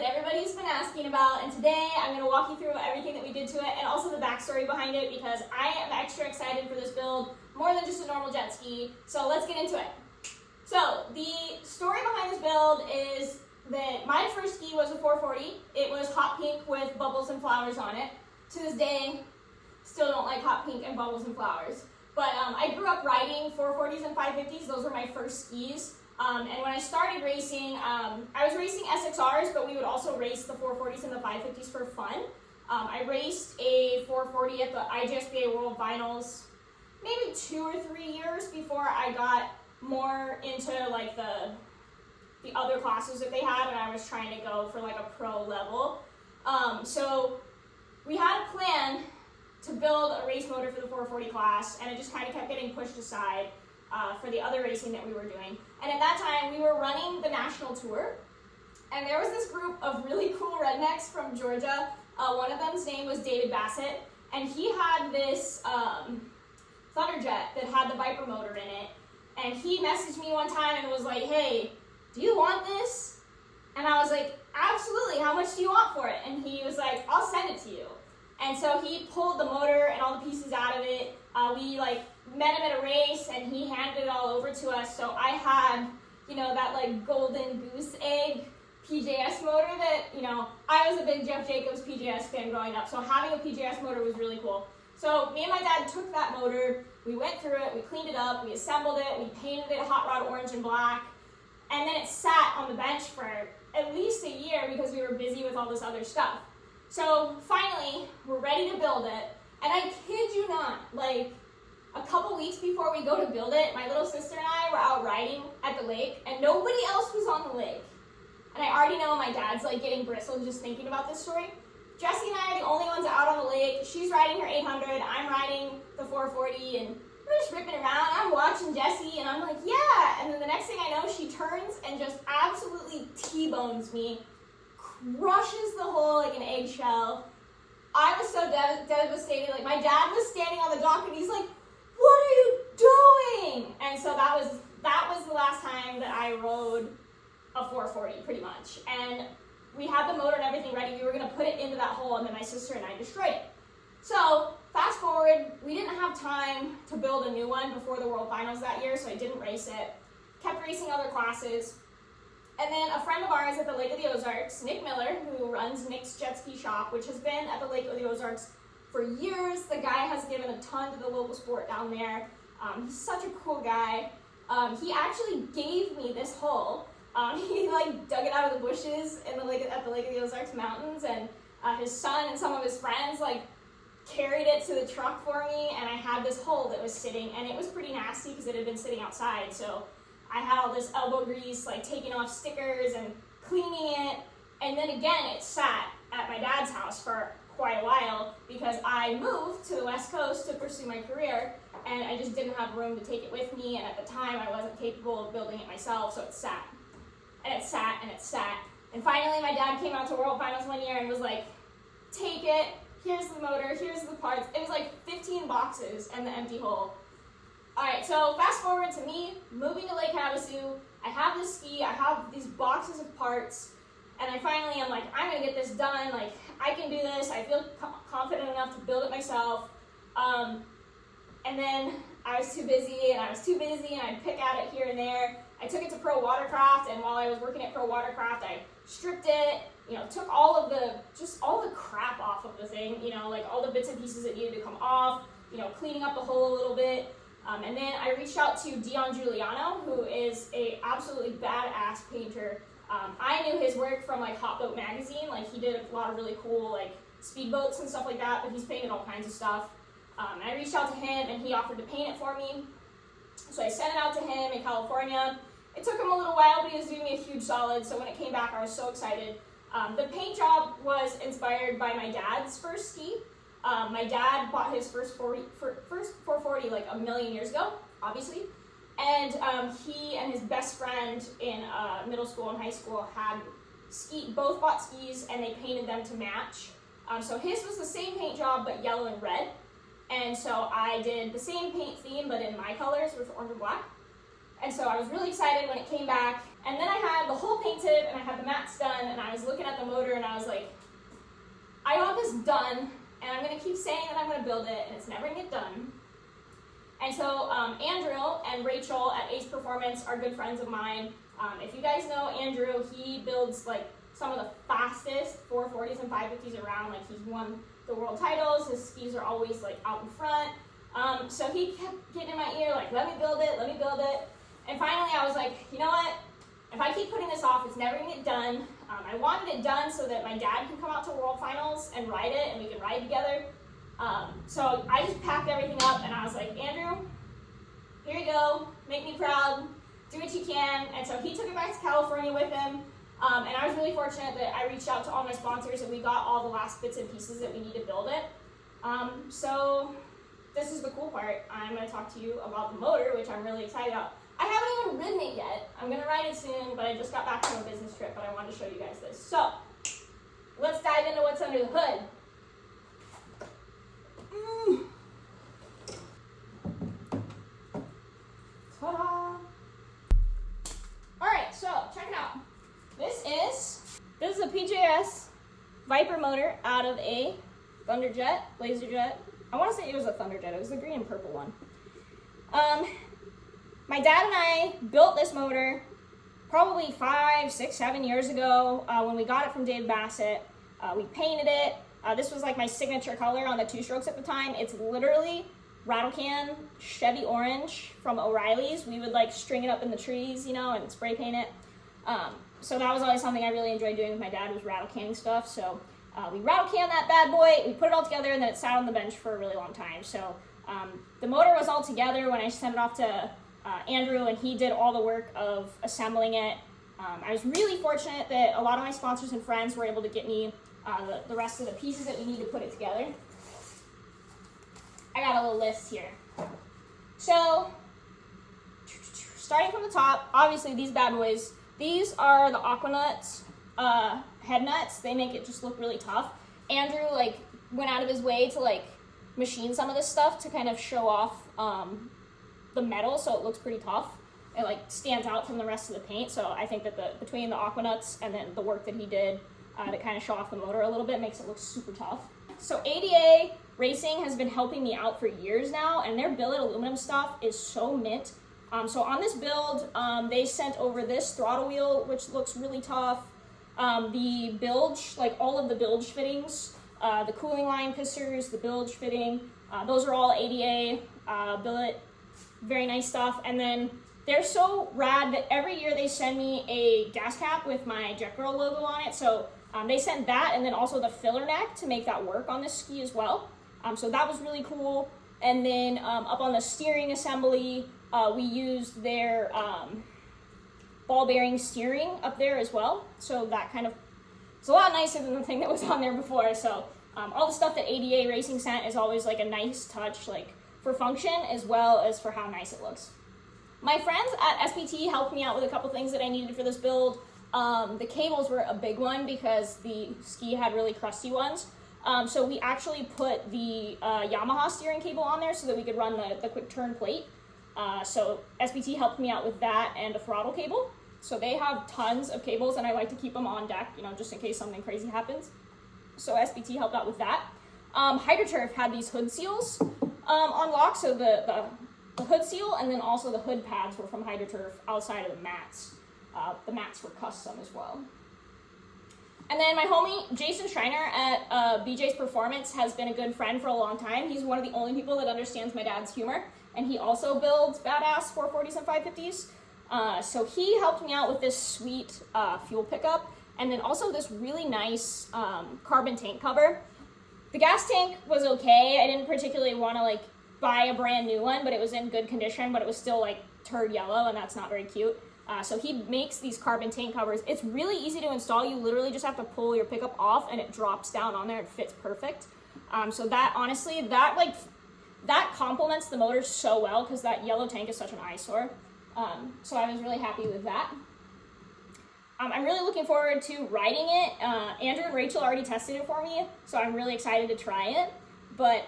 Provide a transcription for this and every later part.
everybody's been asking about, and today I'm going to walk you through everything that we did to it and also the backstory behind it because I am extra excited for this build, more than just a normal jet ski. So let's get into it. So the story behind this build is that my first ski was a 440. It was hot pink with bubbles and flowers on it. To this day, still don't like hot pink and bubbles and flowers. But I grew up riding 440s and 550s. Those were my first skis. And when I started racing, I was racing SXRs, but we would also race the 440s and the 550s for fun. I raced a 440 at the IJSBA World Finals maybe 2 or 3 years before I got more into like the other classes that they had, and I was trying to go for like a pro level. So we had a plan to build a race motor for the 440 class, and it just kind of kept getting pushed aside for the other racing that we were doing. And at that time, we were running the national tour, and there was this group of really cool rednecks from Georgia. One of them's name was David Bassett, and he had this Thunderjet that had the Viper motor in it. And he messaged me one time and was like, "Hey, do you want this?" And I was like, "Absolutely, how much do you want for it?" And he was like, "I'll send it to you." And so he pulled the motor and all the pieces out of it. We like met him at a race and he handed it all over to us. So I had, that like golden goose egg PJS motor that, I was a big Jeff Jacobs PJS fan growing up. So having a PJS motor was really cool. So me and my dad took that motor, we went through it, we cleaned it up, we assembled it, we painted it hot rod orange and black. And then it sat on the bench for at least a year because we were busy with all this other stuff. So finally, we're ready to build it, and I kid you not, like a couple weeks before we go to build it, my little sister and I were out riding at the lake, and nobody else was on the lake. And I already know my dad's like getting bristled just thinking about this story. Jessie and I are the only ones out on the lake. She's riding her 800, I'm riding the 440, and we're just ripping around. I'm watching Jessie, and I'm like, yeah. And then the next thing I know, she turns and just absolutely T-bones me. Crushes the hole like an eggshell. I was so devastated. Like my dad was standing on the dock and he's like, "What are you doing?" And so that was the last time that I rode a 440 pretty much. And we had the motor and everything ready. We were gonna put it into that hole, and then my sister and I destroyed it. So fast forward, we didn't have time to build a new one before the World Finals that year, so I didn't race it. Kept racing other classes. And then a friend of ours at the Lake of the Ozarks, Nick Miller, who runs Nick's Jet Ski Shop, which has been at the Lake of the Ozarks for years. The guy has given a ton to the local sport down there. He's such a cool guy. He actually gave me this hole. He like dug it out of the bushes in at the Lake of the Ozarks mountains, and his son and some of his friends like carried it to the truck for me, and I had this hole that was sitting, and it was pretty nasty because it had been sitting outside. So I had all this elbow grease, like taking off stickers and cleaning it. And then again, it sat at my dad's house for quite a while because I moved to the West Coast to pursue my career, and I just didn't have room to take it with me. And at the time, I wasn't capable of building it myself, so it sat. And it sat and it sat. And finally, my dad came out to World Finals one year and was like, "Take it. Here's the motor. Here's the parts." It was like 15 boxes and the empty hole. All right, so fast forward to me moving to Lake Havasu. I have this ski, I have these boxes of parts, and I finally am like, I'm gonna get this done. Like, I can do this. I feel confident enough to build it myself. And then I was too busy, and I'd pick at it here and there. I took it to Pro Watercraft, and while I was working at Pro Watercraft, I stripped it, took all the crap off of the thing, like all the bits and pieces that needed to come off, cleaning up the hole a little bit. And then I reached out to Dion Giuliano, who is a absolutely badass painter. I knew his work from like Hot Boat magazine. Like he did a lot of really cool like speedboats and stuff like that, but he's painted all kinds of stuff. And I reached out to him, and he offered to paint it for me. So I sent it out to him in California. It took him a little while, but he was doing me a huge solid. So when it came back, I was so excited. The paint job was inspired by my dad's first ski. My dad bought his first 440 like a million years ago, obviously. And he and his best friend in middle school and high school had both bought skis, and they painted them to match. So his was the same paint job, but yellow and red. And so I did the same paint theme, but in my colors, which were orange and black. And so I was really excited when it came back, And then I had the whole painted and I had the mats done, and I was looking at the motor and I was like, I got this done, and I'm gonna keep saying that I'm gonna build it, and it's never gonna get done. And so Andrew and Rachel at Ace Performance are good friends of mine. If you guys know Andrew, he builds like some of the fastest 440s and 550s around. Like, he's won the world titles. His skis are always like out in front. So he kept getting in my ear like, let me build it, let me build it. And finally I was like, you know what? If I keep putting this off, it's never gonna get done. I wanted it done so that my dad can come out to World Finals and ride it, and we can ride together. So I just packed everything up, and I was like, Andrew, here you go, make me proud, do what you can. And so he took it back to California with him, and I was really fortunate that I reached out to all my sponsors and we got all the last bits and pieces that we need to build it. So this is the cool part. I'm going to talk to you about the motor, which I'm really excited about. I haven't even ridden it yet. I'm going to ride it soon, but I just got back from a business trip, but I wanted to show you guys this. So let's dive into what's under the hood. Ta-da! Alright, so check it out. This is a PJS Viper motor out of a Thunderjet, LaserJet. I want to say it was a Thunderjet. It was the green and purple one. My dad and I built this motor probably 5, 6, 7 years ago when we got it from Dave Bassett. We painted it. This was like my signature color on the two-strokes at the time. It's literally rattle can Chevy orange from O'Reilly's. We would like string it up in the trees, you know, and spray paint it. So that was always something I really enjoyed doing with my dad, was rattle canning stuff. So we rattle canned that bad boy, we put it all together, and then it sat on the bench for a really long time. So the motor was all together when I sent it off to Andrew, and he did all the work of assembling it. I was really fortunate that a lot of my sponsors and friends were able to get me the rest of the pieces that we need to put it together. I got a little list here. So, starting from the top, obviously these bad boys, these are the Aquanuts head nuts. They make it just look really tough. Andrew like went out of his way to like machine some of this stuff to kind of show off the metal, so it looks pretty tough. It like stands out from the rest of the paint. So I think that between the Aquanuts and then the work that he did to kind of show off the motor a little bit makes it look super tough. So ADA Racing has been helping me out for years now, and their billet aluminum stuff is so mint. So on this build, they sent over this throttle wheel, which looks really tough. The bilge, like all of the bilge fittings, the cooling line pistons, the bilge fitting, those are all ADA billet, very nice stuff. And then they're so rad that every year they send me a gas cap with my Jet Girl logo on it. So they sent that, and then also the filler neck to make that work on this ski as well. So that was really cool. And then up on the steering assembly, we used their ball bearing steering up there as well. So that kind of, it's a lot nicer than the thing that was on there before. So all the stuff that ADA Racing sent is always like a nice touch, like for function as well as for how nice it looks. My friends at SPT helped me out with a couple things that I needed for this build. The cables were a big one because the ski had really crusty ones. So we actually put the Yamaha steering cable on there so that we could run the quick turn plate. So SPT helped me out with that and a throttle cable. So they have tons of cables, and I like to keep them on deck, you know, just in case something crazy happens. So SPT helped out with that. HydroTurf had these hood seals on lock. So the hood seal and then also the hood pads were from HydroTurf outside of the mats. The mats were custom as well. And then my homie, Jason Schreiner at BJ's Performance, has been a good friend for a long time. He's one of the only people that understands my dad's humor, and he also builds badass 440s and 550s. So he helped me out with this sweet fuel pickup, and then also this really nice carbon tank cover. The gas tank was okay. I didn't particularly want to like buy a brand new one, but it was in good condition, but it was still like turd yellow, and that's not very cute. So he makes these carbon tank covers. It's really easy to install. You literally just have to pull your pickup off and it drops down on there. It fits perfect. So that honestly, that complements the motor so well because that yellow tank is such an eyesore. So I was really happy with that. I'm really looking forward to riding it. Andrew and Rachel already tested it for me, so I'm really excited to try it. But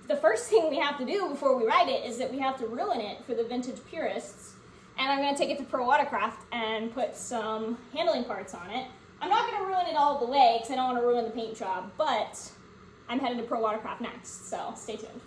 the first thing we have to do before we ride it is that we have to ruin it for the vintage purists. and I'm gonna take it to Pro Watercraft and put some handling parts on it. I'm not gonna ruin it all the way because I don't wanna ruin the paint job, but I'm headed to Pro Watercraft next, so stay tuned.